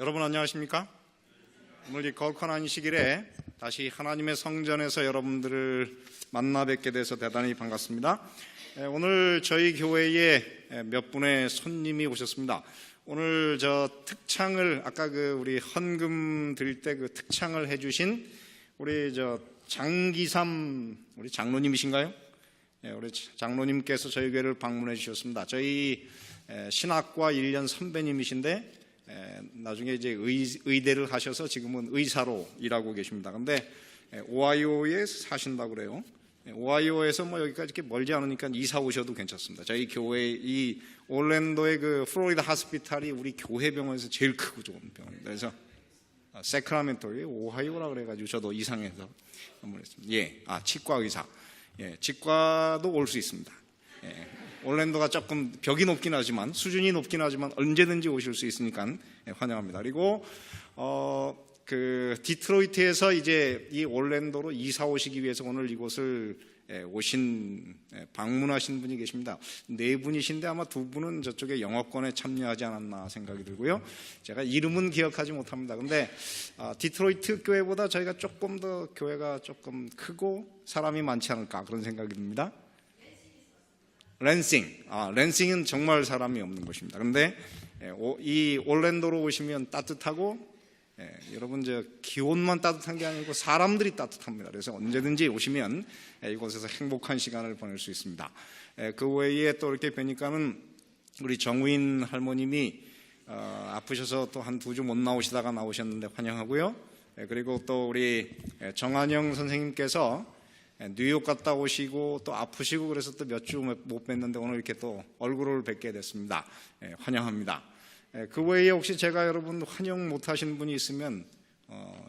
여러분 안녕하십니까? 오늘 이 거룩한 시길에 다시 하나님의 성전에서 여러분들을 만나 뵙게 돼서 대단히 반갑습니다. 오늘 저희 교회에 몇 분의 손님이 오셨습니다. 오늘 저 특창을 아까 우리 헌금 드릴 때 그 특창을 해주신 우리 장기삼 우리 장로님이신가요? 우리 장로님께서 저희 교회를 방문해 주셨습니다. 저희 신학과 1년 선배님이신데 나중에 이제 의대를 하셔서 지금은 의사로 일하고 계십니다. 근데 오하이오에 사신다고 그래요. 오하이오에서 여기까지 이렇게 멀지 않으니까 이사 오셔도 괜찮습니다. 저희 교회 이 올랜도의 그 플로리다 하스피탈이 우리 교회 병원에서 제일 크고 좋은 병원입니다. 그래서 세크라멘토에 오하이오라 그래가지고 저도 이상해서 방문했습니다. 치과 의사. 치과도 올 수 있습니다. 올랜도가 조금 벽이 높긴 하지만 수준이 높긴 하지만 언제든지 오실 수 있으니까 환영합니다. 그리고 디트로이트에서 이제 이 올랜도로 이사 오시기 위해서 오늘 이곳을 방문하신 분이 계십니다. 4분이신데 아마 2분은 저쪽에 영어권에 참여하지 않았나 생각이 들고요. 제가 이름은 기억하지 못합니다. 근데 디트로이트 교회보다 저희가 조금 더 교회가 조금 크고 사람이 많지 않을까 그런 생각이 듭니다. 랜싱은 정말 사람이 없는 곳입니다. 그런데 이 올랜도로 오시면 따뜻하고 여러분 기온만 따뜻한 게 아니고 사람들이 따뜻합니다. 그래서 언제든지 오시면 이곳에서 행복한 시간을 보낼 수 있습니다. 그 외에 또 이렇게 뵈니까는 우리 정우인 할머님이 아프셔서 또 한 2주 못 나오시다가 나오셨는데 환영하고요. 그리고 또 우리 정한영 선생님께서 뉴욕 갔다 오시고 또 아프시고 그래서 또 몇 주 못 뵀는데 오늘 이렇게 또 얼굴을 뵙게 됐습니다. 환영합니다. 그 외에 혹시 제가 여러분 환영 못 하신 분이 있으면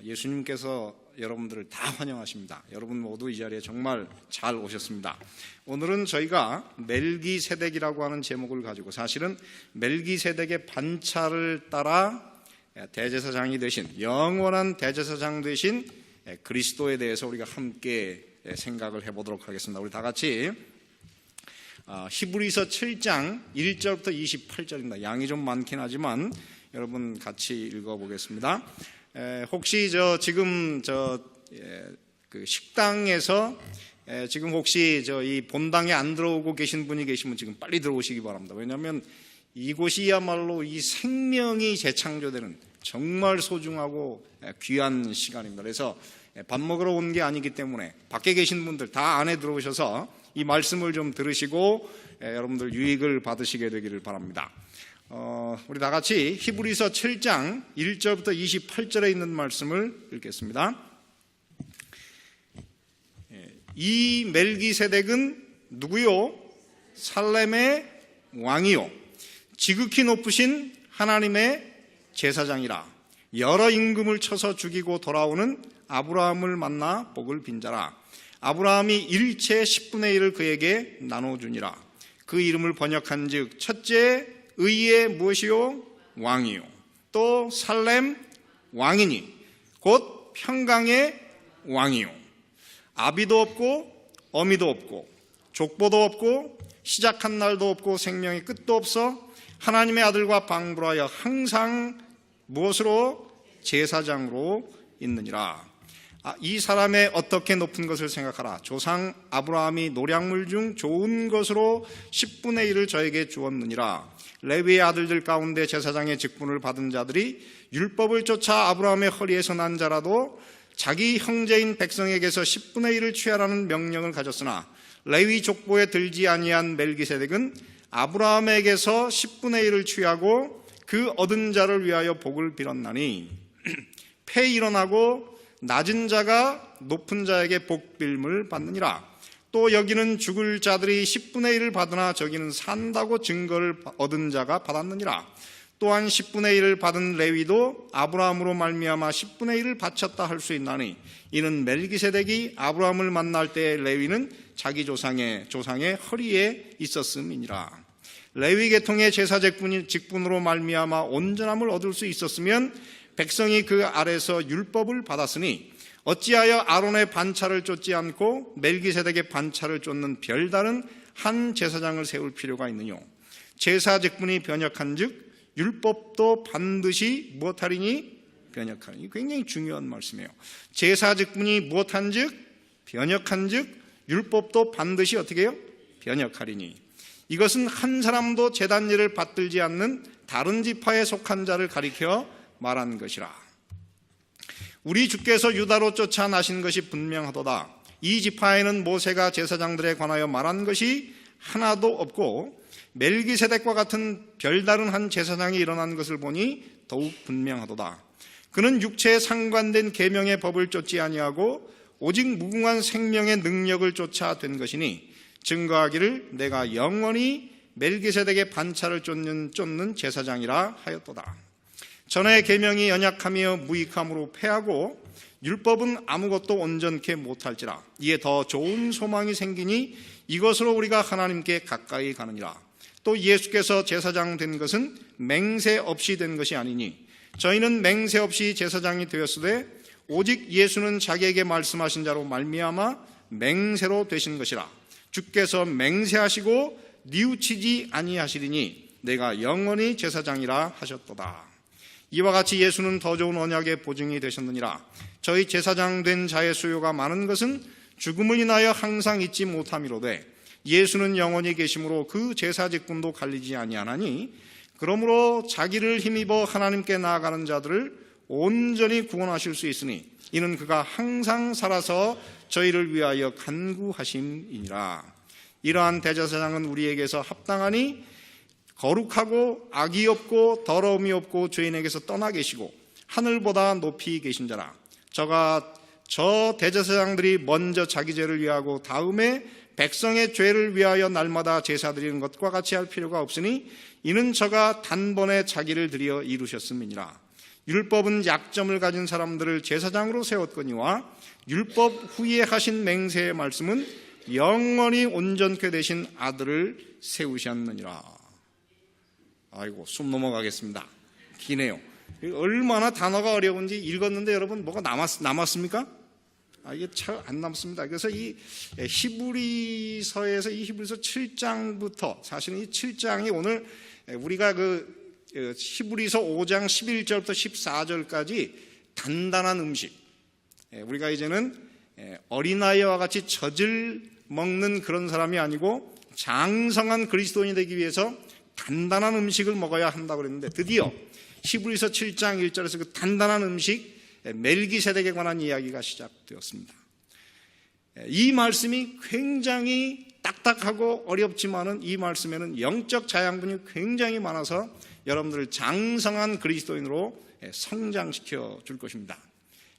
예수님께서 여러분들을 다 환영하십니다. 여러분 모두 이 자리에 정말 잘 오셨습니다. 오늘은 저희가 멜기세덱이라고 하는 제목을 가지고 사실은 멜기세덱의 반차를 따라 대제사장이 되신 영원한 대제사장 되신 그리스도에 대해서 우리가 함께 생각을 해보도록 하겠습니다. 우리 다 같이 히브리서 7장 1절부터 28절입니다. 양이 좀 많긴 하지만 여러분 같이 읽어보겠습니다. 혹시 지금 그 식당에서 지금 혹시 이 본당에 안 들어오고 계신 분이 계시면 지금 빨리 들어오시기 바랍니다. 왜냐하면 이곳이야말로 이 생명이 재창조되는 정말 소중하고 귀한 시간입니다. 그래서 밥 먹으러 온 게 아니기 때문에 밖에 계신 분들 다 안에 들어오셔서 이 말씀을 좀 들으시고 여러분들 유익을 받으시게 되기를 바랍니다. 우리 다 같이 히브리서 7장 1절부터 28절에 있는 말씀을 읽겠습니다. 이 멜기세덱은 누구요? 살렘의 왕이요 지극히 높으신 하나님의 제사장이라. 여러 임금을 쳐서 죽이고 돌아오는 아브라함을 만나 복을 빈자라. 아브라함이 일체 10분의 1을 그에게 나눠주니라. 그 이름을 번역한 즉 첫째 의의 무엇이요? 왕이요 또 살렘 왕이니 곧 평강의 왕이요 아비도 없고 어미도 없고 족보도 없고 시작한 날도 없고 생명의 끝도 없어 하나님의 아들과 방불하여 항상 무엇으로? 제사장으로 있느니라. 이 사람의 어떻게 높은 것을 생각하라. 조상 아브라함이 노량물 중 좋은 것으로 10분의 1을 저에게 주었느니라. 레위의 아들들 가운데 제사장의 직분을 받은 자들이 율법을 쫓아 아브라함의 허리에서 난 자라도 자기 형제인 백성에게서 10분의 1을 취하라는 명령을 가졌으나 레위 족보에 들지 아니한 멜기세덱은 아브라함에게서 10분의 1을 취하고 그 얻은 자를 위하여 복을 빌었나니 패 일어나고 낮은 자가 높은 자에게 복빌을 받느니라. 또 여기는 죽을 자들이 10분의 1을 받으나 저기는 산다고 증거를 얻은 자가 받았느니라. 또한 10분의 1을 받은 레위도 아브라함으로 말미암아 10분의 1을 바쳤다 할 수 있나니 이는 멜기세덱이 아브라함을 만날 때 레위는 자기 조상의 허리에 있었음이니라. 레위 계통의 제사 직분으로 말미암아 온전함을 얻을 수 있었으면 백성이 그 아래서 율법을 받았으니 어찌하여 아론의 반차를 쫓지 않고 멜기세덱의 반차를 쫓는 별다른 한 제사장을 세울 필요가 있느뇨. 제사 직분이 변역한 즉 율법도 반드시 무엇하리니? 변역하리니. 굉장히 중요한 말씀이에요. 제사 직분이 무엇한즉? 변역한즉 율법도 반드시 어떻게 해요? 변역하리니. 이것은 한 사람도 제단 일을 받들지 않는 다른 지파에 속한 자를 가리켜 말한 것이라. 우리 주께서 유다로 쫓아나신 것이 분명하도다. 이 지파에는 모세가 제사장들에 관하여 말한 것이 하나도 없고 멜기세덱과 같은 별다른 한 제사장이 일어난 것을 보니 더욱 분명하도다. 그는 육체에 상관된 계명의 법을 쫓지 아니하고 오직 무궁한 생명의 능력을 쫓아 된 것이니 증거하기를 내가 영원히 멜기세덱의 반차를 쫓는 제사장이라 하였도다. 전에 계명이 연약하며 무익함으로 패하고 율법은 아무것도 온전케 못할지라. 이에 더 좋은 소망이 생기니 이것으로 우리가 하나님께 가까이 가느니라. 또 예수께서 제사장 된 것은 맹세 없이 된 것이 아니니 저희는 맹세 없이 제사장이 되었으되 오직 예수는 자기에게 말씀하신 자로 말미암아 맹세로 되신 것이라. 주께서 맹세하시고 뉘우치지 아니하시리니 내가 영원히 제사장이라 하셨도다. 이와 같이 예수는 더 좋은 언약의 보증이 되셨느니라. 저희 제사장 된 자의 수요가 많은 것은 죽음을 인하여 항상 잊지 못함이로되 예수는 영원히 계심으로 그 제사 직분도 갈리지 아니하나니 그러므로 자기를 힘입어 하나님께 나아가는 자들을 온전히 구원하실 수 있으니 이는 그가 항상 살아서 저희를 위하여 간구하심이니라. 이러한 대제사장은 우리에게서 합당하니 거룩하고 악이 없고 더러움이 없고 죄인에게서 떠나 계시고 하늘보다 높이 계신 자라. 저 대제사장들이 먼저 자기 죄를 위하고 다음에 백성의 죄를 위하여 날마다 제사 드리는 것과 같이 할 필요가 없으니 이는 저가 단번에 자기를 드려 이루셨음이니라. 율법은 약점을 가진 사람들을 제사장으로 세웠거니와 율법 후에 하신 맹세의 말씀은 영원히 온전케 되신 아들을 세우셨느니라. 아이고, 숨 넘어가겠습니다. 기네요. 얼마나 단어가 어려운지 읽었는데 여러분 뭐가 남았습니까? 이게 잘 안 남습니다. 그래서 이 히브리서에서 이 히브리서 7장부터 사실은 이 7장이 오늘 우리가 히브리서 5장 11절부터 14절까지 단단한 음식, 우리가 이제는 어린아이와 같이 젖을 먹는 그런 사람이 아니고 장성한 그리스도인이 되기 위해서 단단한 음식을 먹어야 한다고 그랬는데 드디어 히브리서 7장 1절에서 그 단단한 음식 멜기세덱에 관한 이야기가 시작되었습니다. 이 말씀이 굉장히 딱딱하고 어렵지만은 이 말씀에는 영적 자양분이 굉장히 많아서 여러분들을 장성한 그리스도인으로 성장시켜 줄 것입니다.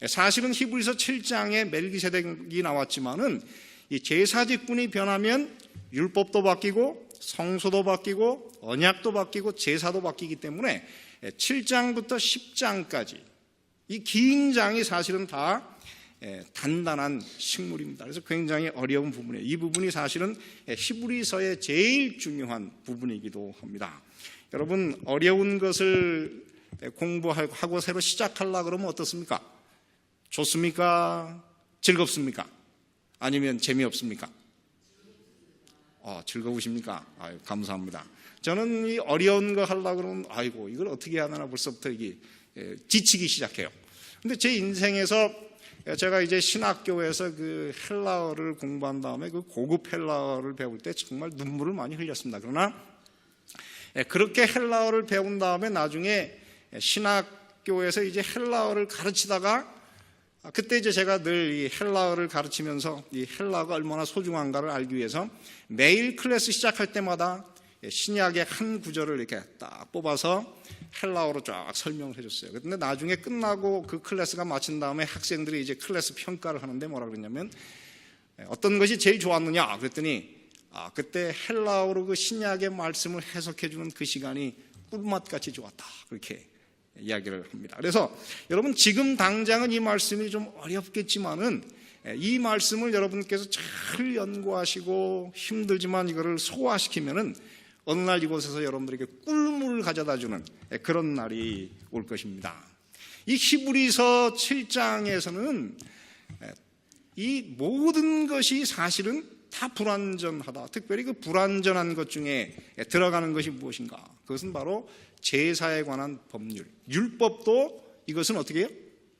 사실은 히브리서 7장에 멜기세덱이 나왔지만은 이 제사 직분이 변하면 율법도 바뀌고 성소도 바뀌고 언약도 바뀌고 제사도 바뀌기 때문에 7장부터 10장까지 이 긴 장이 사실은 다 단단한 식물입니다. 그래서 굉장히 어려운 부분이에요. 이 부분이 사실은 히브리서의 제일 중요한 부분이기도 합니다. 여러분, 어려운 것을 공부하고 새로 시작하려고 그러면 어떻습니까? 좋습니까? 즐겁습니까? 아니면 재미없습니까? 즐거우십니까? 아유, 감사합니다. 저는 이 어려운 거 하려고 그러면 아이고 이걸 어떻게 하나 벌써부터 이게 지치기 시작해요. 근데 제 인생에서 제가 이제 신학교에서 그 헬라어를 공부한 다음에 그 고급 헬라어를 배울 때 정말 눈물을 많이 흘렸습니다. 그러나 그렇게 헬라어를 배운 다음에 나중에 신학교에서 이제 헬라어를 가르치다가 그때 이제 제가 늘 이 헬라어를 가르치면서 이 헬라어가 얼마나 소중한가를 알기 위해서 매일 클래스 시작할 때마다 신약의 한 구절을 이렇게 딱 뽑아서 헬라어로 쫙 설명을 해줬어요. 그런데 나중에 끝나고 그 클래스가 마친 다음에 학생들이 이제 클래스 평가를 하는데 뭐라 그랬냐면 어떤 것이 제일 좋았느냐 그랬더니 그때 헬라어로 그 신약의 말씀을 해석해주는 그 시간이 꿀맛같이 좋았다 그렇게 이야기를 합니다. 그래서 여러분 지금 당장은 이 말씀이 좀 어렵겠지만은 이 말씀을 여러분께서 잘 연구하시고 힘들지만 이거를 소화시키면은 어느 날 이곳에서 여러분들에게 꿀물을 가져다 주는 그런 날이 올 것입니다. 이 히브리서 7장에서는 이 모든 것이 사실은 다 불완전하다. 특별히 그 불완전한 것 중에 들어가는 것이 무엇인가? 그것은 바로 제사에 관한 법률, 율법도 이것은 어떻게 해요?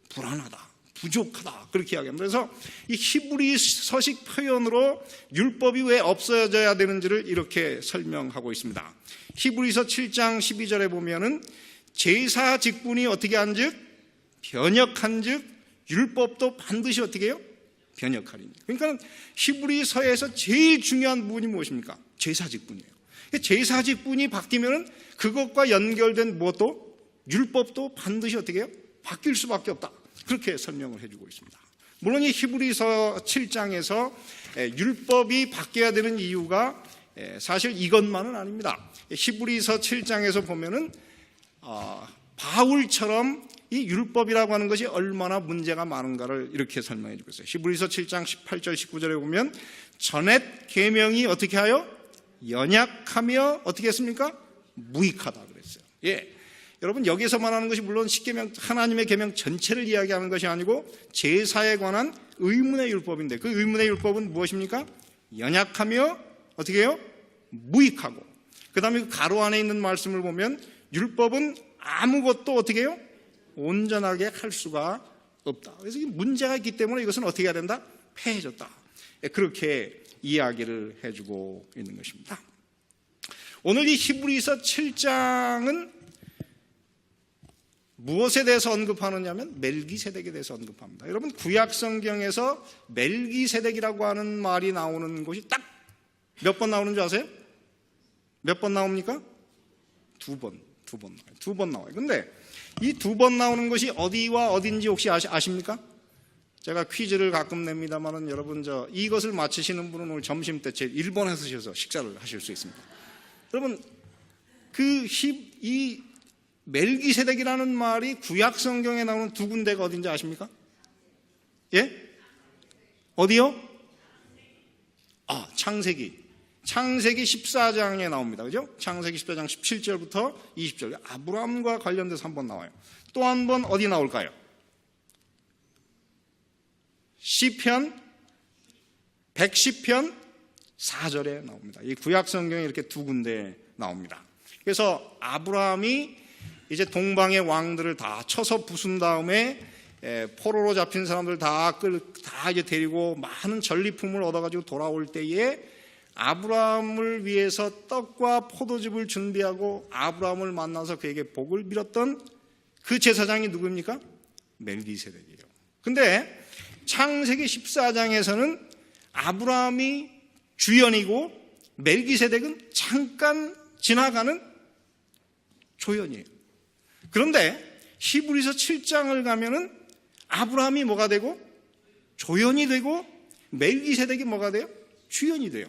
불완하다, 부족하다, 그렇게 이야기합니다. 그래서 이 히브리서식 표현으로 율법이 왜 없어져야 되는지를 이렇게 설명하고 있습니다. 히브리서 7장 12절에 보면은 제사 직분이 어떻게 한즉 변역한즉 율법도 반드시 어떻게 해요? 변역하리니. 그러니까 히브리서에서 제일 중요한 부분이 무엇입니까? 제사 직분이에요. 제사 직분이 바뀌면은 그것과 연결된 무엇도 율법도 반드시 어떻게 해요? 바뀔 수밖에 없다. 그렇게 설명을 해주고 있습니다. 물론 이 히브리서 7장에서 율법이 바뀌어야 되는 이유가 사실 이것만은 아닙니다. 히브리서 7장에서 보면은 바울처럼 이 율법이라고 하는 것이 얼마나 문제가 많은가를 이렇게 설명해 주고 있어요. 히브리서 7장 18절 19절에 보면 전옛 계명이 어떻게 하여 연약하며 어떻게 했습니까? 무익하다 그랬어요. 예. 여러분 여기서 말하는 것이 물론 십계명 하나님의 계명 전체를 이야기하는 것이 아니고 제사에 관한 의문의 율법인데 그 의문의 율법은 무엇입니까? 연약하며 어떻게 해요? 무익하고. 그다음에 그 가로 안에 있는 말씀을 보면 율법은 아무것도 어떻게 해요? 온전하게 할 수가 없다. 그래서 문제가 있기 때문에 이것은 어떻게 해야 된다? 폐해졌다. 그렇게 이야기를 해주고 있는 것입니다. 오늘 이 히브리서 7장은 무엇에 대해서 언급하느냐면 멜기세덱에 대해서 언급합니다. 여러분 구약 성경에서 멜기세덱이라고 하는 말이 나오는 곳이 딱 몇 번 나오는 줄 아세요? 몇 번 나옵니까? 두 번 나와요. 근데 이 두 번 나오는 것이 어디와 어딘지 혹시 아십니까? 제가 퀴즈를 가끔 냅니다만은 여러분 이것을 맞히시는 분은 오늘 점심 때 제 1번에 서셔서 식사를 하실 수 있습니다. 여러분 이 멜기세덱이라는 말이 구약 성경에 나오는 두 군데가 어딘지 아십니까? 예? 어디요? 창세기 14장에 나옵니다. 그죠? 창세기 14장 17절부터 20절. 아브라함과 관련돼서 한 번 나와요. 또 한 번 어디 나올까요? 시편 110편 4절에 나옵니다. 이 구약 성경에 이렇게 두 군데 나옵니다. 그래서 아브라함이 이제 동방의 왕들을 다 쳐서 부순 다음에 포로로 잡힌 사람들 다 이제 데리고 많은 전리품을 얻어가지고 돌아올 때에 아브라함을 위해서 떡과 포도즙을 준비하고 아브라함을 만나서 그에게 복을 빌었던 그 제사장이 누구입니까? 멜기세덱이에요. 근데 창세기 14장에서는 아브라함이 주연이고 멜기세덱은 잠깐 지나가는 조연이에요. 그런데 히브리서 7장을 가면은 아브라함이 뭐가 되고 조연이 되고 멜기세덱이 뭐가 돼요? 주연이 돼요.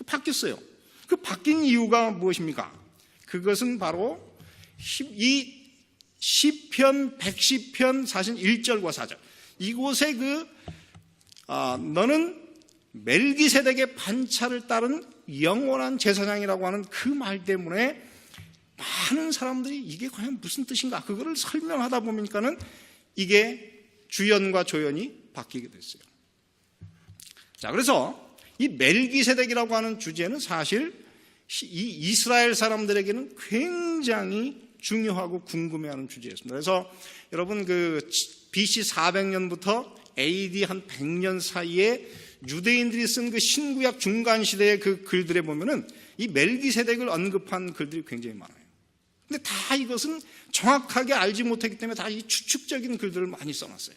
바뀌었어요. 그 바뀐 이유가 무엇입니까? 그것은 바로 이 시편 110편 사실 1절과 4절 이곳에 너는 멜기세덱의 반차를 따른 영원한 제사장이라고 하는 그 말 때문에 많은 사람들이 이게 과연 무슨 뜻인가 그거를 설명하다 보니까는 이게 주연과 조연이 바뀌게 됐어요. 자, 그래서 이 멜기세덱이라고 하는 주제는 사실 이 이스라엘 사람들에게는 굉장히 중요하고 궁금해하는 주제였습니다. 그래서 여러분 BC 400년부터 AD 한 100년 사이에 유대인들이 쓴 그 신구약 중간 시대의 그 글들에 보면은 이 멜기세덱을 언급한 글들이 굉장히 많아요. 근데 다 이것은 정확하게 알지 못했기 때문에 다 이 추측적인 글들을 많이 써놨어요.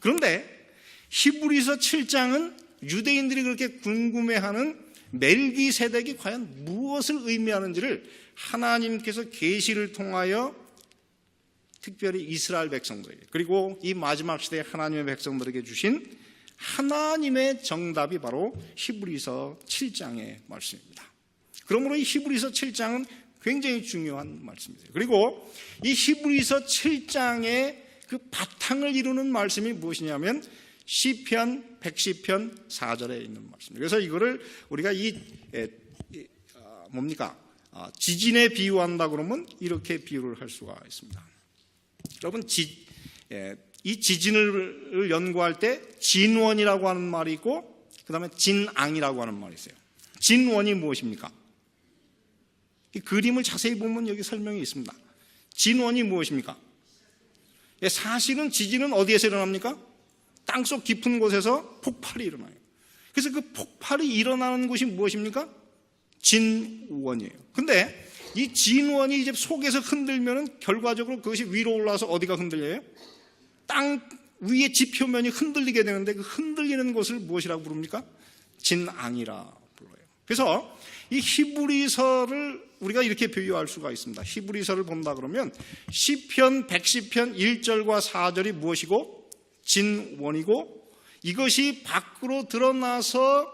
그런데 히브리서 7장은 유대인들이 그렇게 궁금해하는 멜기세덱이 과연 무엇을 의미하는지를 하나님께서 계시를 통하여 특별히 이스라엘 백성들에게 그리고 이 마지막 시대의 하나님의 백성들에게 주신 하나님의 정답이 바로 히브리서 7장의 말씀입니다. 그러므로 이 히브리서 7장은 굉장히 중요한 말씀이에요. 그리고 이 히브리서 7장의 그 바탕을 이루는 말씀이 무엇이냐면 시편 110편 4절에 있는 말씀입니다. 그래서 이거를 우리가 지진에 비유한다 그러면 이렇게 비유를 할 수가 있습니다. 여러분 이 지진을 연구할 때 진원이라고 하는 말이 있고 그 다음에 진앙이라고 하는 말이 있어요. 진원이 무엇입니까? 이 그림을 자세히 보면 여기 설명이 있습니다. 진원이 무엇입니까? 사실은 지진은 어디에서 일어납니까? 땅속 깊은 곳에서 폭발이 일어나요. 그래서 그 폭발이 일어나는 곳이 무엇입니까? 진원이에요. 근데 이 진원이 이제 속에서 흔들면은 결과적으로 그것이 위로 올라와서 어디가 흔들려요? 땅 위의 지표면이 흔들리게 되는데 그 흔들리는 곳을 무엇이라고 부릅니까? 진앙이라 불러요. 그래서 이 히브리서를 우리가 이렇게 비유할 수가 있습니다. 히브리서를 본다 그러면 시편 110편 1절과 4절이 무엇이고? 진원이고, 이것이 밖으로 드러나서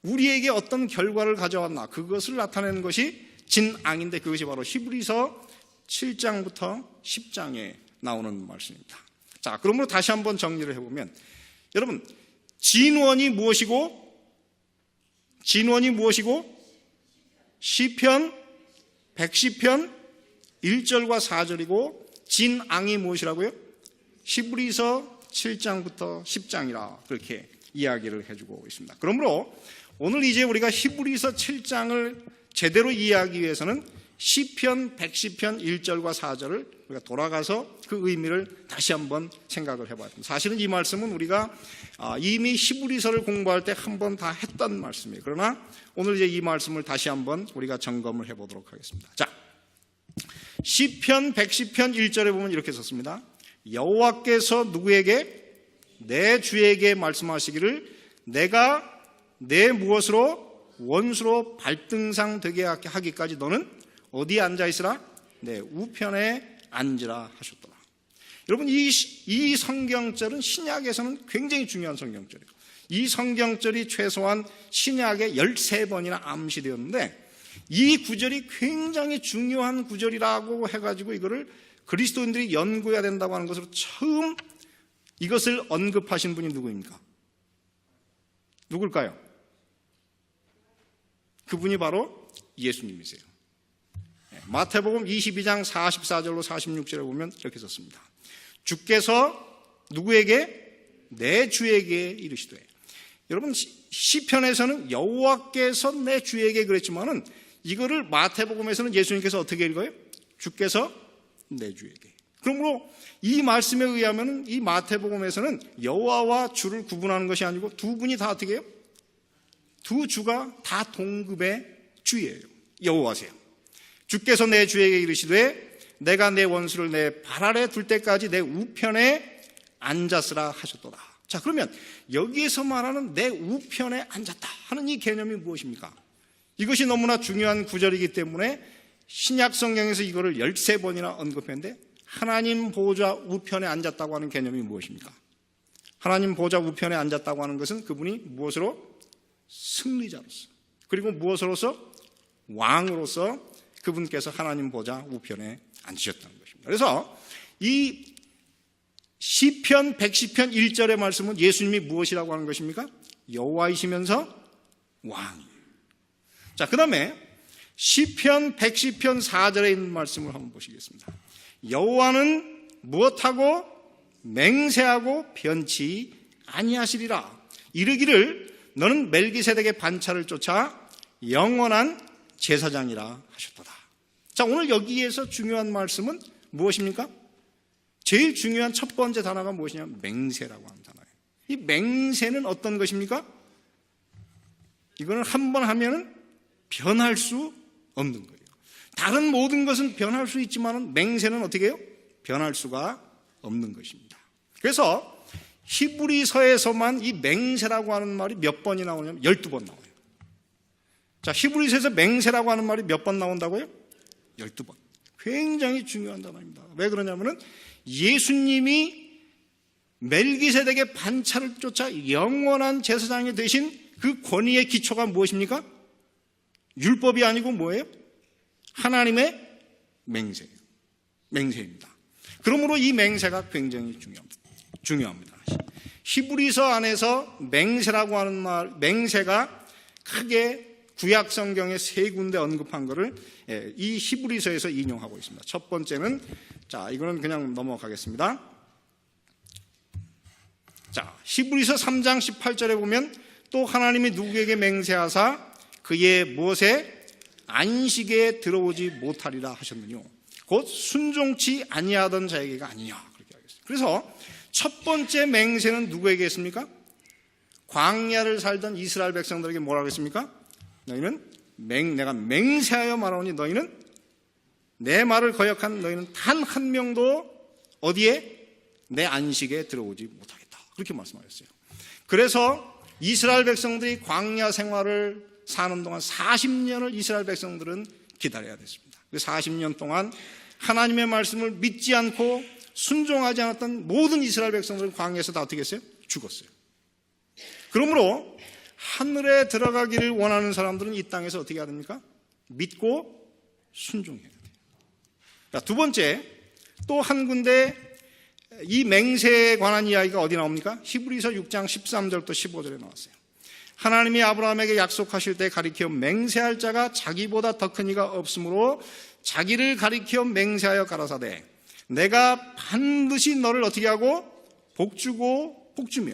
우리에게 어떤 결과를 가져왔나, 그것을 나타내는 것이 진앙인데, 그것이 바로 히브리서 7장부터 10장에 나오는 말씀입니다. 자, 그러므로 다시 한번 정리를 해보면, 여러분, 진원이 무엇이고 시편 110편 1절과 4절이고 진앙이 무엇이라고요? 히브리서 7장부터 10장이라 그렇게 이야기를 해주고 있습니다. 그러므로 오늘 이제 우리가 히브리서 7장을 제대로 이해하기 위해서는 시편 110편 1절과 4절을 우리가 돌아가서 그 의미를 다시 한번 생각을 해봐야 됩니다. 사실은 이 말씀은 우리가 이미 히브리서를 공부할 때 한 번 다 했던 말씀이에요. 그러나 오늘 이제 이 말씀을 다시 한번 우리가 점검을 해보도록 하겠습니다. 자, 시편 110편 1절에 보면 이렇게 썼습니다. 여호와께서 누구에게? 내 주에게 말씀하시기를 내가 내 무엇으로? 원수로 발등상 되게 하기까지 너는 어디에 앉아있으라? 내 우편에 앉으라 하셨더라. 여러분, 이 성경절은 신약에서는 굉장히 중요한 성경절이에요. 이 성경절이 최소한 신약에 13번이나 암시되었는데, 이 구절이 굉장히 중요한 구절이라고 해가지고 이거를 그리스도인들이 연구해야 된다고 하는 것으로 처음 이것을 언급하신 분이 누구입니까? 누굴까요? 그분이 바로 예수님이세요. 마태복음 22장 44절로 46절에 보면 이렇게 썼습니다. 주께서 누구에게? 내 주에게 이르시되. 여러분, 시편에서는 여호와께서 내 주에게 그랬지만은 이거를 마태복음에서는 예수님께서 어떻게 읽어요? 주께서 내 주에게. 그러므로 이 말씀에 의하면 이 마태복음에서는 여호와와 주를 구분하는 것이 아니고 두 분이 다 어떻게 해요? 두 주가 다 동급의 주예요. 여호와세요. 주께서 내 주에게 이르시되 내가 내 원수를 내 발 아래 둘 때까지 내 우편에 앉았으라 하셨도다. 자, 그러면 여기에서 말하는 내 우편에 앉았다 하는 이 개념이 무엇입니까? 이것이 너무나 중요한 구절이기 때문에 신약 성경에서 이거를 13번이나 언급했는데, 하나님 보좌 우편에 앉았다고 하는 개념이 무엇입니까? 하나님 보좌 우편에 앉았다고 하는 것은 그분이 무엇으로? 승리자로서, 그리고 무엇으로서? 왕으로서 그분께서 하나님 보좌 우편에 앉으셨다는 것입니다. 그래서 이 시편 110편 1절의 말씀은 예수님이 무엇이라고 하는 것입니까? 여호와이시면서 왕이에요. 자, 그 다음에 시편 110편 4절에 있는 말씀을 한번 보시겠습니다. 여호와는 무엇하고 맹세하고 변치 아니하시리라. 이르기를 너는 멜기세덱의 반차를 쫓아 영원한 제사장이라 하셨도다. 자, 오늘 여기에서 중요한 말씀은 무엇입니까? 제일 중요한 첫 번째 단어가 무엇이냐면 맹세라고 하는 단어예요. 이 맹세는 어떤 것입니까? 이거는 한 번 하면은 변할 수 없는 거예요. 다른 모든 것은 변할 수 있지만 맹세는 어떻게 해요? 변할 수가 없는 것입니다. 그래서 히브리서에서만 이 맹세라고 하는 말이 몇 번이 나오냐면 12번 나와요. 자, 히브리서에서 맹세라고 하는 말이 몇 번 나온다고요? 12번. 굉장히 중요한 단어입니다. 왜 그러냐면은 예수님이 멜기세덱의 반차를 쫓아 영원한 제사장이 되신 그 권위의 기초가 무엇입니까? 율법이 아니고 뭐예요? 하나님의 맹세예요. 맹세입니다. 그러므로 이 맹세가 굉장히 중요합니다. 히브리서 안에서 맹세라고 하는 말, 맹세가 크게 구약 성경에 세 군데 언급한 것을 이 히브리서에서 인용하고 있습니다. 첫 번째는, 자, 이거는 그냥 넘어가겠습니다. 자, 히브리서 3장 18절에 보면 또 하나님이 누구에게 맹세하사 그의 무엇에 안식에 들어오지 못하리라 하셨느뇨. 곧 순종치 아니하던 자에게가 아니냐. 그렇게 하겠습니다. 그래서 첫 번째 맹세는 누구에게 했습니까? 광야를 살던 이스라엘 백성들에게 뭐라고 했습니까? 너희는 내가 맹세하여 말하오니 너희는 내 말을 거역한 너희는 단 한 명도 어디에? 내 안식에 들어오지 못하겠다. 그렇게 말씀하셨어요. 그래서 이스라엘 백성들이 광야 생활을 사는 동안 40년을 이스라엘 백성들은 기다려야 됐습니다. 그 40년 동안 하나님의 말씀을 믿지 않고 순종하지 않았던 모든 이스라엘 백성들은 광야에서 다 어떻게 했어요? 죽었어요. 그러므로 하늘에 들어가기를 원하는 사람들은 이 땅에서 어떻게 해야 됩니까? 믿고 순종해야 돼요. 자, 두 번째, 또 한 군데 이 맹세에 관한 이야기가 어디 나옵니까? 히브리서 6장 13절부터 15절에 나왔어요. 하나님이 아브라함에게 약속하실 때 가리켜 맹세할 자가 자기보다 더 큰 이가 없으므로 자기를 가리켜 맹세하여 가라사대 내가 반드시 너를 어떻게 하고 복주고 복주며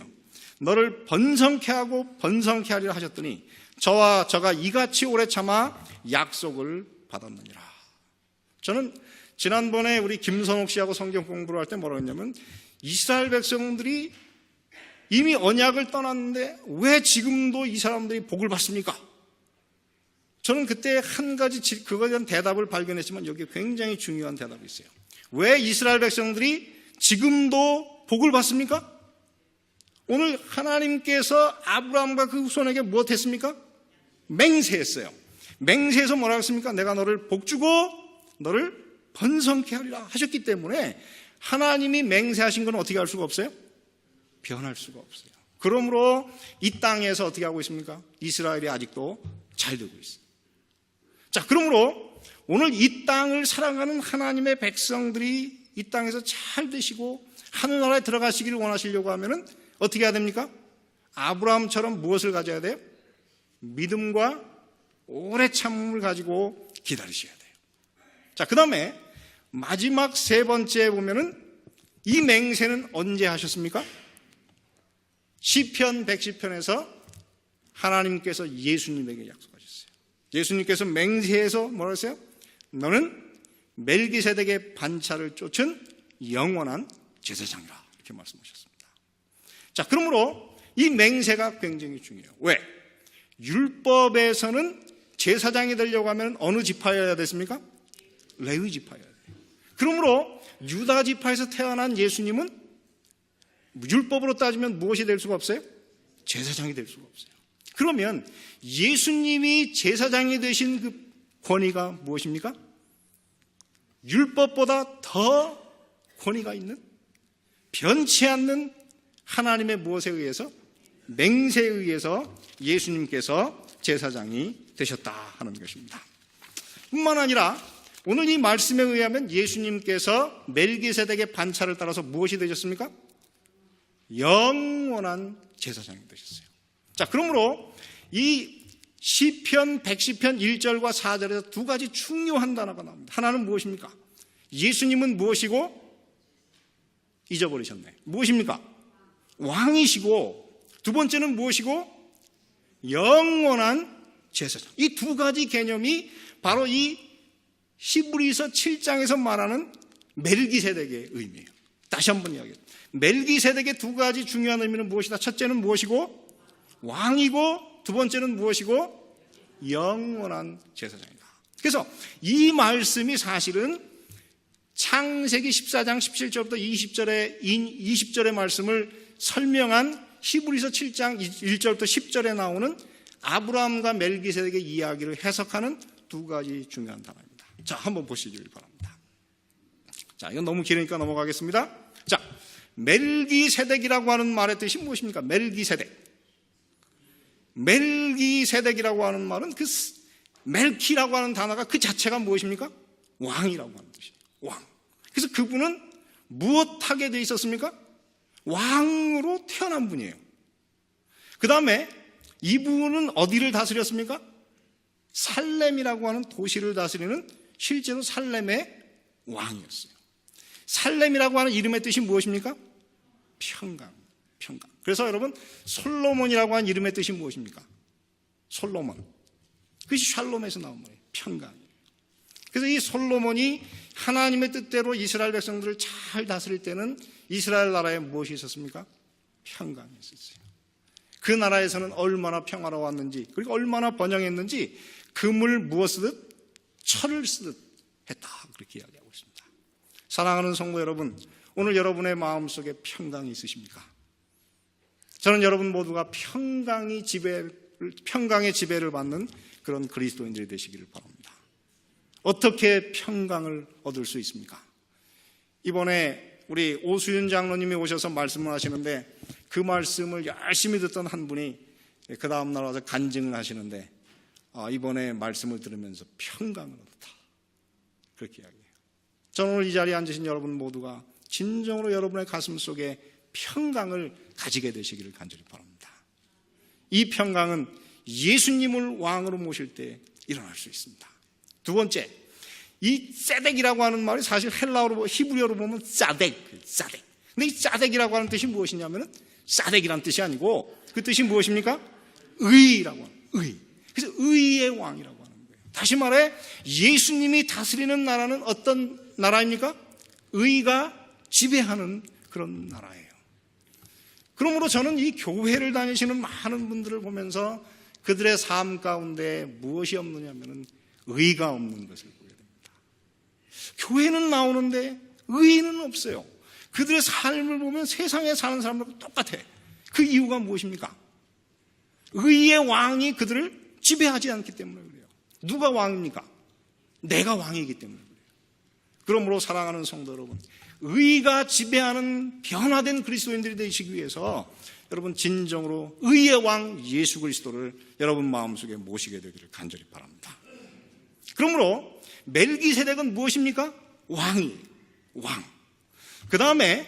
너를 번성케 하고 번성케 하리라 하셨더니 저와 저가 이같이 오래 참아 약속을 받았느니라. 저는 지난번에 우리 김선옥 씨하고 성경 공부를 할 때 뭐라고 했냐면 이스라엘 백성들이 이미 언약을 떠났는데 왜 지금도 이 사람들이 복을 받습니까? 저는 그때 한 가지 그거에 대한 대답을 발견했지만 여기에 굉장히 중요한 대답이 있어요. 왜 이스라엘 백성들이 지금도 복을 받습니까? 오늘 하나님께서 아브라함과 그 후손에게 무엇했습니까? 맹세했어요. 맹세해서 뭐라고 했습니까? 내가 너를 복주고 너를 번성케 하리라 하셨기 때문에 하나님이 맹세하신 건 어떻게 할 수가 없어요? 변할 수가 없어요. 그러므로 이 땅에서 어떻게 하고 있습니까? 이스라엘이 아직도 잘 되고 있어요. 자, 그러므로 오늘 이 땅을 사랑하는 하나님의 백성들이 이 땅에서 잘 되시고 하늘나라에 들어가시기를 원하시려고 하면은 어떻게 해야 됩니까? 아브라함처럼 무엇을 가져야 돼요? 믿음과 오래 참음을 가지고 기다리셔야 돼요. 자, 그 다음에 마지막 세 번째 보면은 이 맹세는 언제 하셨습니까? 시편 110편에서 하나님께서 예수님에게 약속하셨어요. 예수님께서 맹세해서 뭐라고 했어요? 너는 멜기세덱의 반차를 쫓은 영원한 제사장이라 이렇게 말씀하셨습니다. 자, 그러므로 이 맹세가 굉장히 중요해요. 왜? 율법에서는 제사장이 되려고 하면 어느 지파여야 됐습니까? 레위 지파여야 돼요. 그러므로 유다 지파에서 태어난 예수님은 율법으로 따지면 무엇이 될 수가 없어요? 제사장이 될 수가 없어요. 그러면 예수님이 제사장이 되신 그 권위가 무엇입니까? 율법보다 더 권위가 있는 변치 않는 하나님의 무엇에 의해서? 맹세에 의해서 예수님께서 제사장이 되셨다 하는 것입니다. 뿐만 아니라 오늘 이 말씀에 의하면 예수님께서 멜기세덱의 반차를 따라서 무엇이 되셨습니까? 영원한 제사장이 되셨어요. 자, 그러므로 이 시편 110편 1절과 4절에서 두 가지 중요한 단어가 나옵니다. 하나는 무엇입니까? 예수님은 무엇이고? 잊어버리셨네. 무엇입니까? 왕이시고, 두 번째는 무엇이고? 영원한 제사장. 이 두 가지 개념이 바로 이 히브리서 7장에서 말하는 멜기세덱의 의미예요. 다시 한번 이야기해요. 멜기세덱의 두 가지 중요한 의미는 무엇이다? 첫째는 무엇이고? 왕이고, 두 번째는 무엇이고? 영원한 제사장이다. 그래서 이 말씀이 사실은 창세기 14장 17절부터 20절의 말씀을 설명한 히브리서 7장 1절부터 10절에 나오는 아브라함과 멜기세덱의 이야기를 해석하는 두 가지 중요한 단어입니다. 자, 한번 보시길 바랍니다. 자, 이건 너무 길으니까 넘어가겠습니다. 자, 멜기세덱이라고 하는 말의 뜻이 무엇입니까? 멜기세덱. 멜기세덱이라고 하는 말은 그 멜키라고 하는 단어가 그 자체가 무엇입니까? 왕이라고 하는 뜻이에요. 왕. 그래서 그분은 무엇하게 돼 있었습니까? 왕으로 태어난 분이에요. 그 다음에 이분은 어디를 다스렸습니까? 살렘이라고 하는 도시를 다스리는 실제로 살렘의 왕이었어요. 살렘이라고 하는 이름의 뜻이 무엇입니까? 평강. 그래서 여러분, 솔로몬이라고 하는 이름의 뜻이 무엇입니까? 솔로몬. 그것이 샬롬에서 나온 말이에요. 평강이에요. 그래서 이 솔로몬이 하나님의 뜻대로 이스라엘 백성들을 잘 다스릴 때는 이스라엘 나라에 무엇이 있었습니까? 평강이 있었어요. 그 나라에서는 얼마나 평화로웠는지, 그리고 얼마나 번영했는지 금을 무엇 쓰듯 철을 쓰듯 했다, 그렇게 이야기하고 있습니다. 사랑하는 성도 여러분, 오늘 여러분의 마음속에 평강이 있으십니까? 저는 여러분 모두가 평강의 지배를 받는 그런 그리스도인들이 되시기를 바랍니다. 어떻게 평강을 얻을 수 있습니까? 이번에 우리 오수윤 장로님이 오셔서 말씀을 하시는데, 그 말씀을 열심히 듣던 한 분이 그 다음날 와서 간증을 하시는데, 이번에 말씀을 들으면서 평강을 얻었다, 그렇게 이야기해요. 저는 오늘 이 자리에 앉으신 여러분 모두가 진정으로 여러분의 가슴 속에 평강을 가지게 되시기를 간절히 바랍니다. 이 평강은 예수님을 왕으로 모실 때 일어날 수 있습니다. 두 번째, 이 ጼ덱이라고 하는 말이 사실 헬라어로, 히브리어로 보면 짜덱. 근데 이 짜덱이라고 하는 뜻이 무엇이냐면은, 사덱이라는 뜻이 아니고 그 뜻이 무엇입니까? 의라고 하는, 의. 그래서 의의 왕이라고 하는 거예요. 다시 말해, 예수님이 다스리는 나라는 어떤 나라입니까? 의가 지배하는 그런 나라예요. 그러므로 저는 이 교회를 다니시는 많은 분들을 보면서 그들의 삶 가운데 무엇이 없느냐면은 의가 없는 것을 보게 됩니다. 교회는 나오는데 의는 없어요. 그들의 삶을 보면 세상에 사는 사람들과 똑같아. 그 이유가 무엇입니까? 의의 왕이 그들을 지배하지 않기 때문에 그래요. 누가 왕입니까? 내가 왕이기 때문에 그래요. 그러므로 사랑하는 성도 여러분, 의가 지배하는 변화된 그리스도인들이 되시기 위해서 여러분 진정으로 의의 왕 예수 그리스도를 여러분 마음속에 모시게 되기를 간절히 바랍니다. 그러므로 멜기세덱은 무엇입니까? 왕이에요. 왕. 그 다음에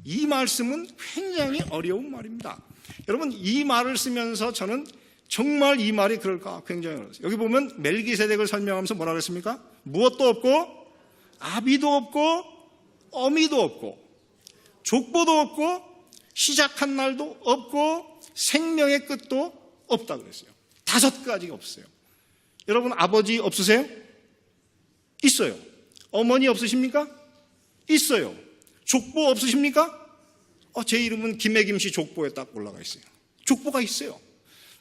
이 말씀은 굉장히 어려운 말입니다. 여러분, 이 말을 쓰면서 저는 정말 이 말이 그럴까 굉장히 어려웠어요. 여기 보면 멜기세덱을 설명하면서 뭐라고 했습니까? 무엇도 없고 아비도 없고 어미도 없고 족보도 없고 시작한 날도 없고 생명의 끝도 없다 그랬어요. 5가지가 없어요. 여러분, 아버지 없으세요? 있어요. 어머니 없으십니까? 있어요. 족보 없으십니까? 제 이름은 김혜김 씨 족보에 딱 올라가 있어요. 족보가 있어요.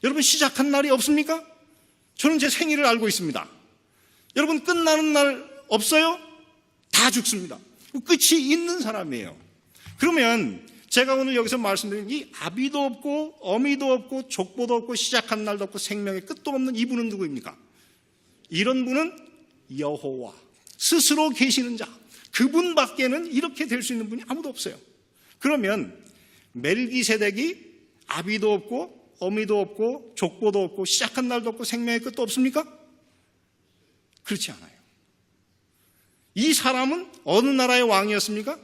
여러분, 시작한 날이 없습니까? 저는 제 생일을 알고 있습니다. 여러분, 끝나는 날 없어요? 다 죽습니다. 끝이 있는 사람이에요. 그러면 제가 오늘 여기서 말씀드린 이 아비도 없고 어미도 없고 족보도 없고 시작한 날도 없고 생명의 끝도 없는 이분은 누구입니까? 이런 분은 여호와, 스스로 계시는 자, 그분밖에는 이렇게 될 수 있는 분이 아무도 없어요. 그러면 멜기세덱이 아비도 없고 어미도 없고 족보도 없고 시작한 날도 없고 생명의 끝도 없습니까? 그렇지 않아요. 이 사람은 어느 나라의 왕이었습니까?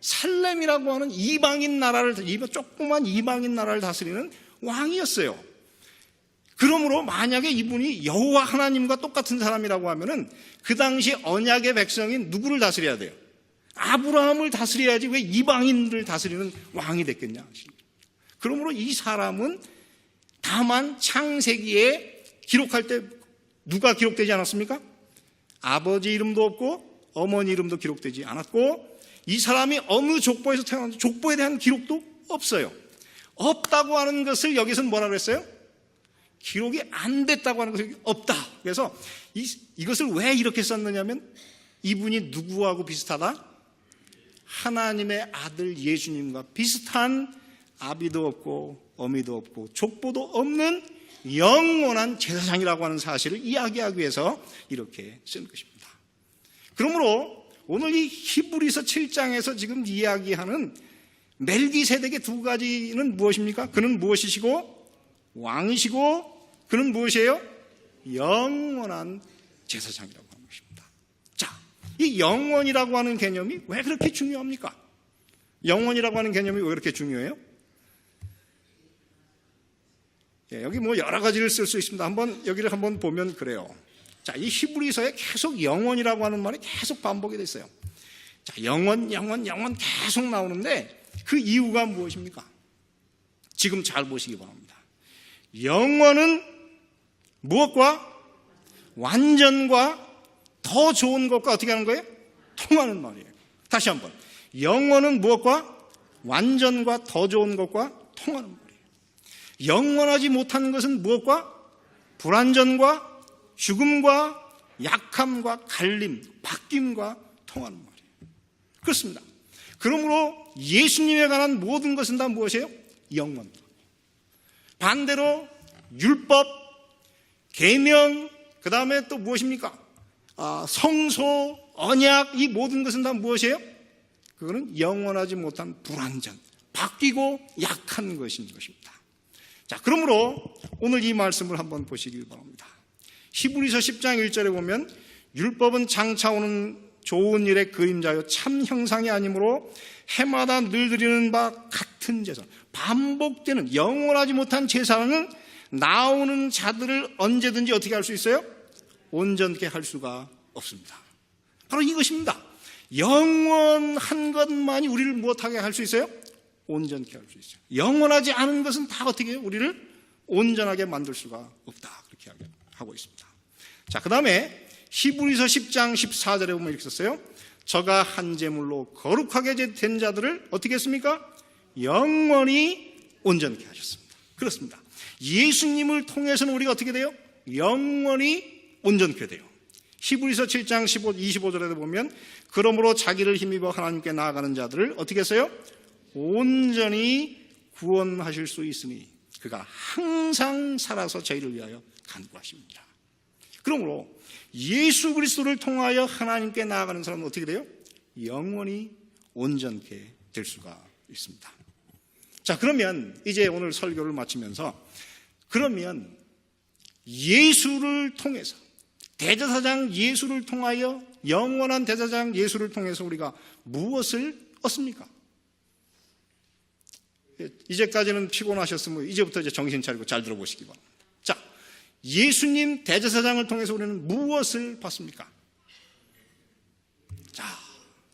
살렘이라고 하는 이방인 나라를, 조그만 이방인 나라를 다스리는 왕이었어요. 그러므로 만약에 이분이 여호와 하나님과 똑같은 사람이라고 하면은 그 당시 언약의 백성인 누구를 다스려야 돼요? 아브라함을 다스려야지 왜 이방인들을 다스리는 왕이 됐겠냐. 그러므로 이 사람은 다만 창세기에 기록할 때 누가 기록되지 않았습니까? 아버지 이름도 없고 어머니 이름도 기록되지 않았고 이 사람이 어느 족보에서 태어났는지 족보에 대한 기록도 없어요. 없다고 하는 것을 여기서는 뭐라고 했어요? 기록이 안 됐다고 하는 것이 없다. 그래서 이것을 왜 이렇게 썼느냐면 이분이 누구하고 비슷하다? 하나님의 아들 예수님과 비슷한 아비도 없고 어미도 없고 족보도 없는 영원한 제사장이라고 하는 사실을 이야기하기 위해서 이렇게 쓴 것입니다. 그러므로 오늘 이 히브리서 7장에서 지금 이야기하는 멜기세덱의 2가지는 무엇입니까? 그는 무엇이시고 왕이시고 그는 무엇이에요? 영원한 제사장이라고 하는 것입니다. 자, 이 영원이라고 하는 개념이 왜 그렇게 중요합니까? 영원이라고 하는 개념이 왜 그렇게 중요해요? 여기 뭐 여러 가지를 쓸 수 있습니다. 여기를 한번 보면 그래요. 자, 이 히브리서에 계속 영원이라고 하는 말이 계속 반복이 됐어요. 자, 영원 계속 나오는데 그 이유가 무엇입니까? 지금 잘 보시기 바랍니다. 영원은 무엇과? 완전과 더 좋은 것과 어떻게 하는 거예요? 통하는 말이에요. 다시 한번. 영원은 무엇과? 완전과 더 좋은 것과 통하는 말이에요. 영원하지 못한 것은 무엇과? 불완전과 죽음과 약함과 갈림, 바뀜과 통하는 말이에요. 그렇습니다. 그러므로 예수님에 관한 모든 것은 다 무엇이에요? 영원. 반대로 율법, 계명, 그 다음에 또 무엇입니까? 성소, 언약, 이 모든 것은 다 무엇이에요? 그거는 영원하지 못한 불완전, 바뀌고 약한 것인 것입니다. 자, 그러므로 오늘 이 말씀을 한번 보시길 바랍니다. 히브리서 10장 1절에 보면 율법은 장차 오는 좋은 일의 그림자요 참 형상이 아니므로 해마다 늘 드리는 바 같은 제사, 반복되는 영원하지 못한 제사는 나오는 자들을 언제든지 어떻게 할 수 있어요? 온전케 할 수가 없습니다. 바로 이것입니다. 영원한 것만이 우리를 무엇하게 할 수 있어요? 온전케 할 수 있어요. 영원하지 않은 것은 다 어떻게 해요? 우리를 온전하게 만들 수가 없다. 그렇게 하고 있습니다. 자, 그 다음에 히브리서 10장 14절에 보면 이렇게 썼어요. 저가 한 제물로 거룩하게 된 자들을 어떻게 했습니까? 영원히 온전케 하셨습니다. 그렇습니다. 예수님을 통해서는 우리가 어떻게 돼요? 영원히 온전케 돼요. 히브리서 7장 25절에 보면 그러므로 자기를 힘입어 하나님께 나아가는 자들을 어떻게 했어요? 온전히 구원하실 수 있으니 그가 항상 살아서 저희를 위하여 간구하십니다. 그러므로 예수 그리스도를 통하여 하나님께 나아가는 사람은 어떻게 돼요? 영원히 온전케 될 수가 있습니다. 자, 그러면 이제 오늘 설교를 마치면서 그러면 예수를 통해서 대제사장 예수를 통하여 영원한 대제사장 예수를 통해서 우리가 무엇을 얻습니까? 이제까지는 피곤하셨으면 이제부터 이제 정신 차리고 잘 들어보시기 바랍니다. 자, 예수님 대제사장을 통해서 우리는 무엇을 받습니까? 자,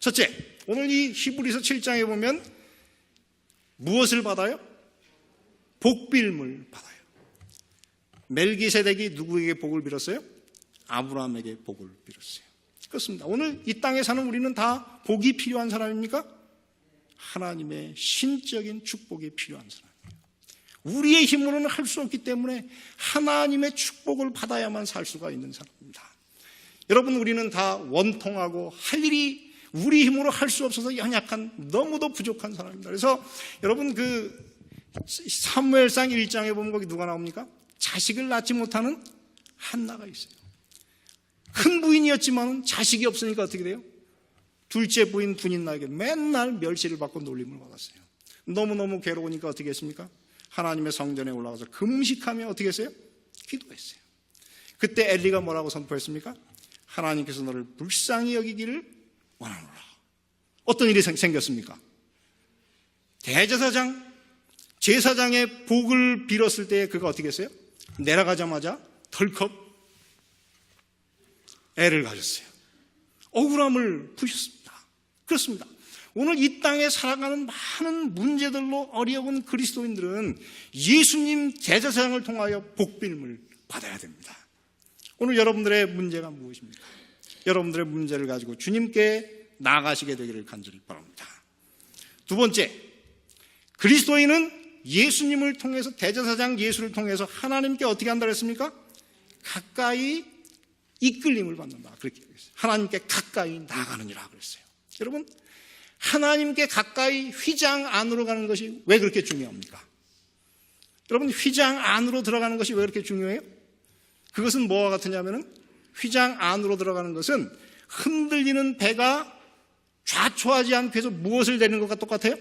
첫째, 오늘 이 히브리서 7장에 보면 무엇을 받아요? 복빌물 받아요. 멜기세덱이 누구에게 복을 빌었어요? 아브라함에게 복을 빌었어요. 그렇습니다. 오늘 이 땅에 사는 우리는 다 복이 필요한 사람입니까? 하나님의 신적인 축복이 필요한 사람이에요. 우리의 힘으로는 할 수 없기 때문에 하나님의 축복을 받아야만 살 수가 있는 사람입니다. 여러분, 우리는 다 원통하고 할 일이 우리 힘으로 할 수 없어서 연약한, 너무도 부족한 사람입니다. 그래서 여러분, 그 사무엘상 1장에 보면 거기 누가 나옵니까? 자식을 낳지 못하는 한나가 있어요. 큰 부인이었지만 자식이 없으니까 어떻게 돼요? 둘째 부인 분인나에게 맨날 멸시를 받고 놀림을 받았어요. 너무너무 괴로우니까 어떻게 했습니까? 하나님의 성전에 올라가서 금식하며 어떻게 했어요? 기도했어요. 그때 엘리가 뭐라고 선포했습니까? 하나님께서 너를 불쌍히 여기기를 원하노라. 어떤 일이 생겼습니까? 대제사장, 제사장의 복을 빌었을 때 그가 어떻게 했어요? 내려가자마자 덜컥 애를 가졌어요. 억울함을 푸셨습니다. 그렇습니다. 오늘 이 땅에 살아가는 많은 문제들로 어려운 그리스도인들은 예수님 제사장을 통하여 복빌물 받아야 됩니다. 오늘 여러분들의 문제가 무엇입니까? 여러분들의 문제를 가지고 주님께 나아가시게 되기를 간절히 바랍니다. 두 번째, 그리스도인은 예수님을 통해서 대제사장 예수를 통해서 하나님께 어떻게 한다고 했습니까? 가까이 이끌림을 받는다. 그렇게 얘기했어요. 하나님께 가까이 나아가느니라 그랬어요. 여러분, 하나님께 가까이 휘장 안으로 가는 것이 왜 그렇게 중요합니까? 여러분, 휘장 안으로 들어가는 것이 왜 그렇게 중요해요? 그것은 뭐와 같으냐면은 휘장 안으로 들어가는 것은 흔들리는 배가 좌초하지 않고 해서 무엇을 내리는 것과 똑같아요?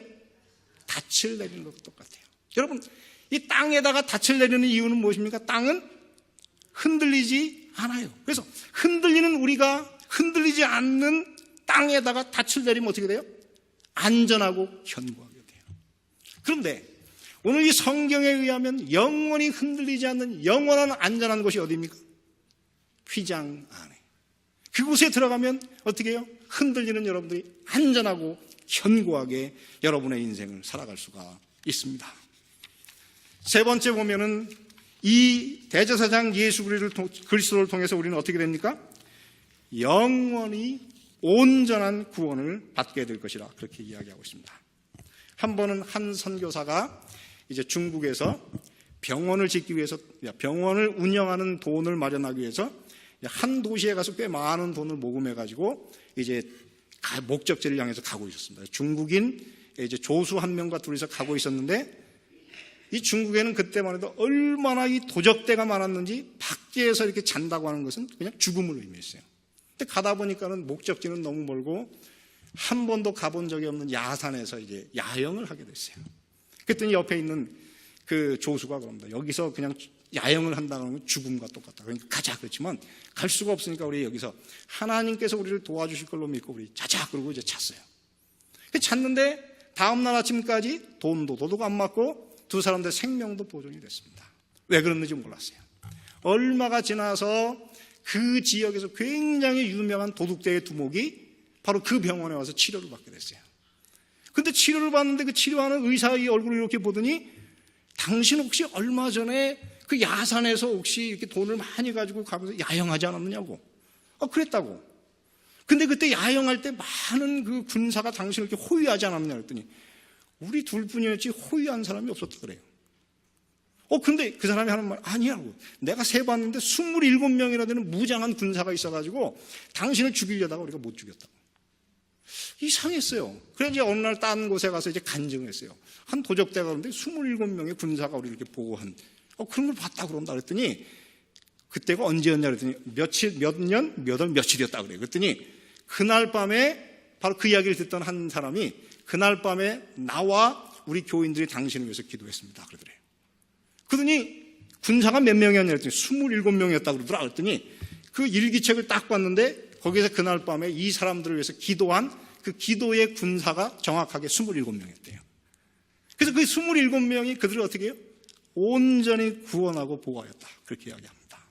닻을 내리는 것과 똑같아요. 여러분, 이 땅에다가 닻을 내리는 이유는 무엇입니까? 땅은 흔들리지 않아요. 그래서 흔들리는 우리가 흔들리지 않는 땅에다가 닻을 내리면 어떻게 돼요? 안전하고 견고하게 돼요. 그런데 오늘 이 성경에 의하면 영원히 흔들리지 않는 영원한 안전한 곳이 어디입니까? 휘장 안에. 그곳에 들어가면 어떻게 해요? 흔들리는 여러분들이 안전하고 견고하게 여러분의 인생을 살아갈 수가 있습니다. 세 번째 보면은 이 대제사장 예수 그리스도를 통해서 우리는 어떻게 됩니까? 영원히 온전한 구원을 받게 될 것이라 그렇게 이야기하고 있습니다. 한 번은 한 선교사가 이제 중국에서 병원을 짓기 위해서, 병원을 운영하는 돈을 마련하기 위해서 한 도시에 가서 꽤 많은 돈을 모금해가지고 이제 목적지를 향해서 가고 있었습니다. 중국인 이제 조수 한 명과 둘이서 가고 있었는데, 이 중국에는 그때만 해도 얼마나 이 도적대가 많았는지 밖에서 이렇게 잔다고 하는 것은 그냥 죽음을 의미했어요. 근데 가다 보니까는 목적지는 너무 멀고 한 번도 가본 적이 없는 야산에서 이제 야영을 하게 됐어요. 그랬더니 옆에 있는 그 조수가 그럽니다. 여기서 그냥 야영을 한다는 건 죽음과 똑같다. 그러니까 가자. 그렇지만 갈 수가 없으니까 우리 여기서 하나님께서 우리를 도와주실 걸로 믿고 우리 자자. 그러고 이제 잤어요. 잤는데 다음날 아침까지 돈도 도둑 안 맞고 두 사람들 생명도 보존이 됐습니다. 왜 그랬는지 몰랐어요. 얼마가 지나서 그 지역에서 굉장히 유명한 도둑대의 두목이 바로 그 병원에 와서 치료를 받게 됐어요. 근데 치료를 받는데 그 치료하는 의사의 얼굴을 이렇게 보더니, 당신 혹시 얼마 전에 그 야산에서 혹시 이렇게 돈을 많이 가지고 가면서 야영하지 않았느냐고. 그랬다고. 근데 그때 야영할 때 많은 그 군사가 당신을 이렇게 호위하지 않았느냐 그랬더니, 우리 둘뿐이었지 호위한 사람이 없었다 그래요. 근데 그 사람이 하는 말, 아니라고. 내가 세봤는데 27명이나 되는 무장한 군사가 있어가지고 당신을 죽이려다가 우리가 못 죽였다고. 이상했어요. 그래서 이제 어느 날 딴 곳에 가서 이제 간증했어요. 한 도적대가 그러는데 27명의 군사가 우리를 이렇게 보고한, 그런 걸 봤다 그런다 그랬더니, 그때가 언제였냐 그랬더니, 몇 년, 몇 월, 며칠이었다 그래요. 그랬더니, 그날 밤에, 바로 그 이야기를 듣던 한 사람이, 그날 밤에 나와 우리 교인들이 당신을 위해서 기도했습니다. 그러더래요. 그러더니, 군사가 몇 명이었냐 그랬더니, 27명이었다 그러더라. 그랬더니, 그 일기책을 딱 봤는데, 거기서 그날 밤에 이 사람들을 위해서 기도한 그 기도의 군사가 정확하게 27명이었대요. 그래서 그 27명이 그들을 어떻게 해요? 온전히 구원하고 보호하였다. 그렇게 이야기합니다.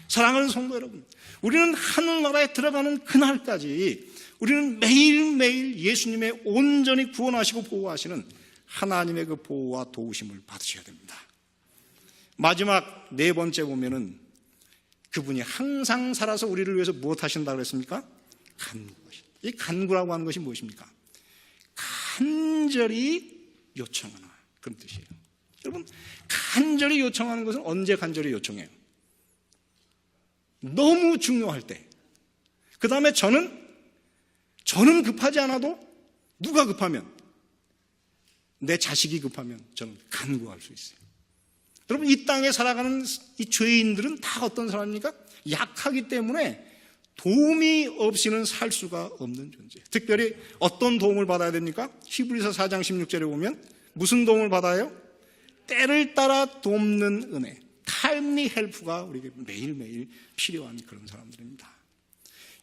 사랑하는 성도 여러분, 우리는 하늘나라에 들어가는 그날까지 우리는 매일매일 예수님의 온전히 구원하시고 보호하시는 하나님의 그 보호와 도우심을 받으셔야 됩니다. 마지막 네 번째 보면은 그분이 항상 살아서 우리를 위해서 무엇 하신다고 그랬습니까? 간구하신다. 이 간구라고 하는 것이 무엇입니까? 간절히 요청하는 그런 뜻이에요. 여러분, 간절히 요청하는 것은 언제 간절히 요청해요? 너무 중요할 때. 그 다음에 저는 급하지 않아도 누가 급하면, 내 자식이 급하면 저는 간구할 수 있어요. 여러분, 이 땅에 살아가는 이 죄인들은 다 어떤 사람입니까? 약하기 때문에 도움이 없이는 살 수가 없는 존재. 특별히 어떤 도움을 받아야 됩니까? 히브리서 4장 16절에 보면 무슨 도움을 받아요? 때를 따라 돕는 은혜, timely help가 우리에게 매일매일 필요한 그런 사람들입니다.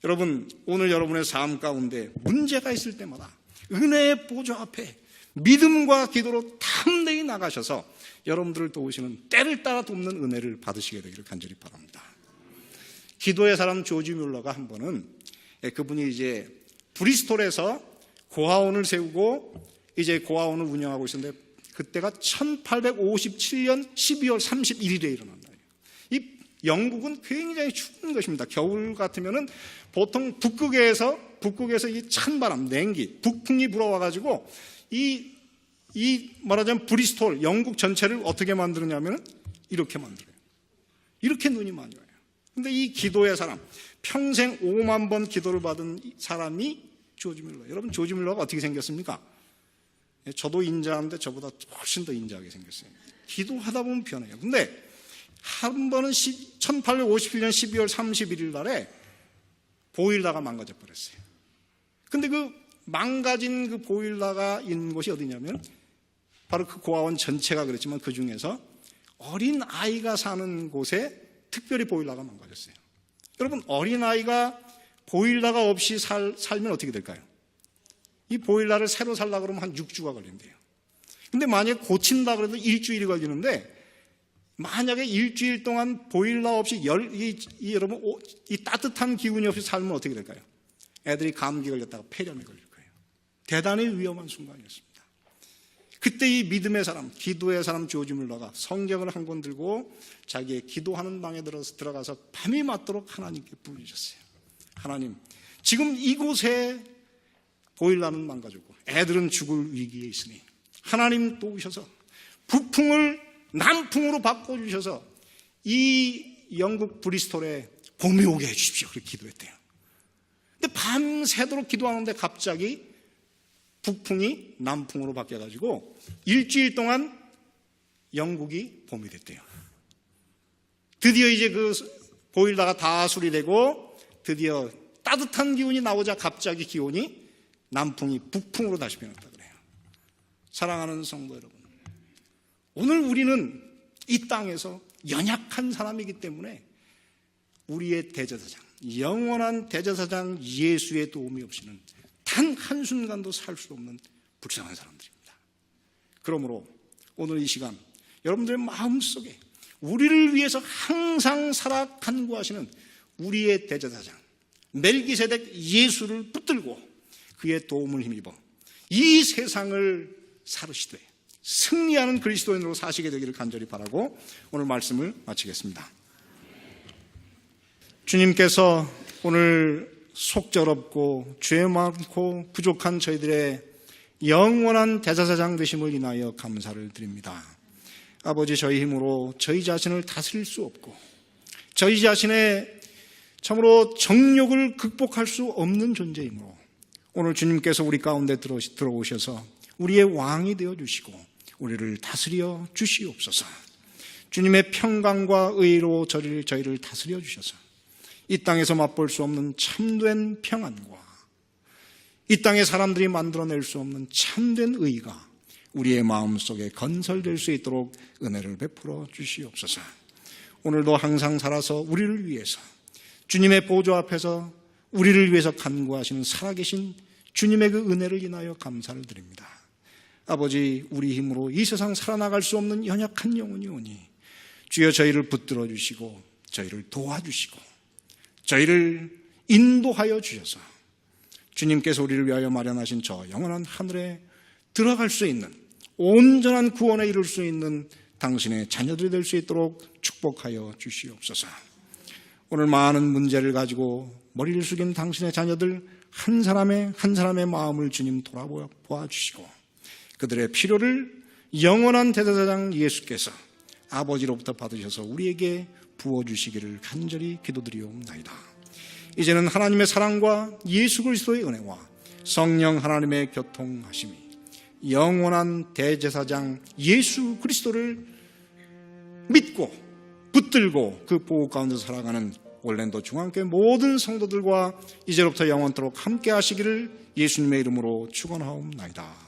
여러분, 오늘 여러분의 삶 가운데 문제가 있을 때마다 은혜의 보좌 앞에 믿음과 기도로 탐내이 나가셔서 여러분들을 도우시는 때를 따라 돕는 은혜를 받으시게 되기를 간절히 바랍니다. 기도의 사람 조지 뮬러가 한 번은, 그분이 이제 브리스톨에서 고아원을 세우고 이제 고아원을 운영하고 있었는데, 그때가 1857년 12월 31일에 일어난 날이에요. 이 영국은 굉장히 추운 것입니다. 겨울 같으면은 보통 북극에서 이 찬바람, 냉기, 북풍이 불어와가지고 이 말하자면 브리스톨, 영국 전체를 어떻게 만드느냐면 이렇게 만들어요. 이렇게 눈이 많이 와요. 근데 이 기도의 사람, 평생 5만 번 기도를 받은 사람이 조지 뮬러. 여러분, 조지 뮬러가 어떻게 생겼습니까? 저도 인자한데 저보다 훨씬 더 인자하게 생겼어요. 기도하다 보면 변해요. 근데 한 번은 1857년 12월 31일 날에 보일러가 망가져 버렸어요. 근데 그 망가진 그 보일러가 있는 곳이 어디냐면 바로 그 고아원 전체가 그랬지만 그 중에서 어린 아이가 사는 곳에 특별히 보일러가 망가졌어요. 여러분, 어린 아이가 보일러가 없이 살면 어떻게 될까요? 이 보일러를 새로 살려고 그러면 한 6주가 걸린대요. 근데 만약에 고친다 그래도 일주일이 걸리는데, 만약에 일주일 동안 보일러 없이 여러분 이 따뜻한 기운이 없이 살면 어떻게 될까요? 애들이 감기 걸렸다가 폐렴에 걸릴 거예요. 대단히 위험한 순간이었습니다. 그때 이 믿음의 사람, 기도의 사람 조지 뮬러가 성경을 한 권 들고 자기의 기도하는 방에 들어가서 밤이 맞도록 하나님께 부르셨어요. 하나님, 지금 이곳에 보일러는 망가졌고 애들은 죽을 위기에 있으니 하나님 또 오셔서 북풍을 남풍으로 바꿔주셔서 이 영국 브리스톨에 봄이 오게 해주십시오. 그렇게 기도했대요. 근데 밤새도록 기도하는데 갑자기 북풍이 남풍으로 바뀌어가지고 일주일 동안 영국이 봄이 됐대요. 드디어 이제 그 보일러가 다 수리되고 드디어 따뜻한 기운이 나오자 갑자기 기온이 남풍이 북풍으로 다시 변했다 그래요. 사랑하는 성도 여러분, 오늘 우리는 이 땅에서 연약한 사람이기 때문에 우리의 대제사장, 영원한 대제사장 예수의 도움이 없이는 단 한순간도 살 수 없는 불쌍한 사람들입니다. 그러므로 오늘 이 시간 여러분들의 마음속에 우리를 위해서 항상 살아 간구하시는 우리의 대제사장 멜기세덱 예수를 붙들고 그의 도움을 힘입어 이 세상을 사르시되 승리하는 그리스도인으로 사시게 되기를 간절히 바라고 오늘 말씀을 마치겠습니다. 주님께서 오늘 속절없고 죄 많고 부족한 저희들의 영원한 대제사장 되심을 인하여 감사를 드립니다. 아버지, 저희 힘으로 저희 자신을 다스릴 수 없고 저희 자신의 참으로 정욕을 극복할 수 없는 존재이므로 오늘 주님께서 우리 가운데 들어오셔서 우리의 왕이 되어주시고 우리를 다스려 주시옵소서. 주님의 평강과 의로 저희를 다스려 주셔서 이 땅에서 맛볼 수 없는 참된 평안과 이 땅의 사람들이 만들어낼 수 없는 참된 의가 우리의 마음속에 건설될 수 있도록 은혜를 베풀어 주시옵소서. 오늘도 항상 살아서 우리를 위해서 주님의 보좌 앞에서 우리를 위해서 간구하시는 살아계신 주님의 그 은혜를 인하여 감사를 드립니다. 아버지, 우리 힘으로 이 세상 살아나갈 수 없는 연약한 영혼이 오니 주여 저희를 붙들어 주시고 저희를 도와주시고 저희를 인도하여 주셔서 주님께서 우리를 위하여 마련하신 저 영원한 하늘에 들어갈 수 있는 온전한 구원에 이룰 수 있는 당신의 자녀들이 될 수 있도록 축복하여 주시옵소서. 오늘 많은 문제를 가지고 머리를 숙인 당신의 자녀들 한 사람의 마음을 주님 돌아보아 주시고 그들의 필요를 영원한 대제사장 예수께서 아버지로부터 받으셔서 우리에게 부어주시기를 간절히 기도드리옵나이다. 이제는 하나님의 사랑과 예수 그리스도의 은혜와 성령 하나님의 교통하심이 영원한 대제사장 예수 그리스도를 믿고 붙들고 그 보호 가운데서 살아가는 올랜도 중앙교회 모든 성도들과 이제로부터 영원토록 함께 하시기를 예수님의 이름으로 축원하옵나이다.